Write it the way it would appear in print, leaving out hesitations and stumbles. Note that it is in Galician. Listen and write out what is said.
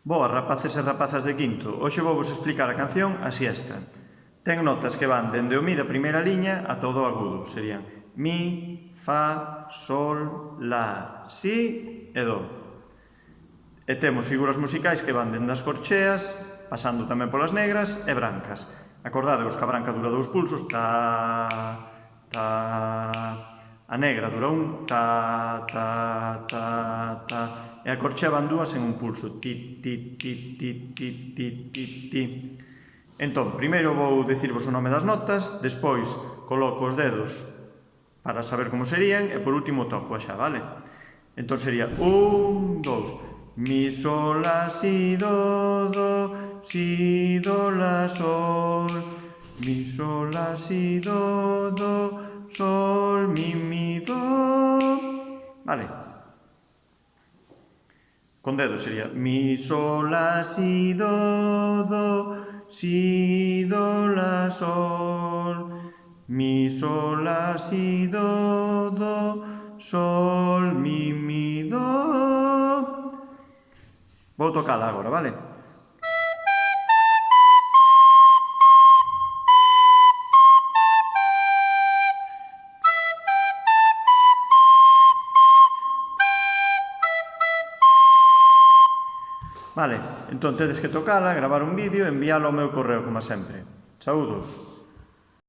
Boas, rapaces e rapazas de quinto. Hoxe vou vos explicar a canción A Siesta. Ten notas que van dende o mi da primeira liña ata o do agudo. Serían mi, fa, sol, la, si e do. E temos figuras musicais que van dende as corcheas, pasando tamén polas negras e brancas. Acordadevos que a branca dura 2 pulsos, ta, ta. A negra dura un, ta, ta, ta, ta. E a corchea van 2 en un pulso, ti, ti, ti, ti, ti, ti, ti, ti. Entón, primeiro vou dicirvos o nome das notas, despois coloco os dedos para saber como serían e por último toco xa, vale? Entón sería 1, 2, mi, sol, la, si, do, la, sol, mi, sol, la, si, do, sol, mi, do. Vale. Con dedos sería mi, sol, la, si, do, la, sol, mi, sol, la, si, do, sol, mi, do. Vou tocala agora, vale? Vale, entón tedes que tocala, gravar un vídeo e enviálo ao meu correo, como sempre. Saúdos!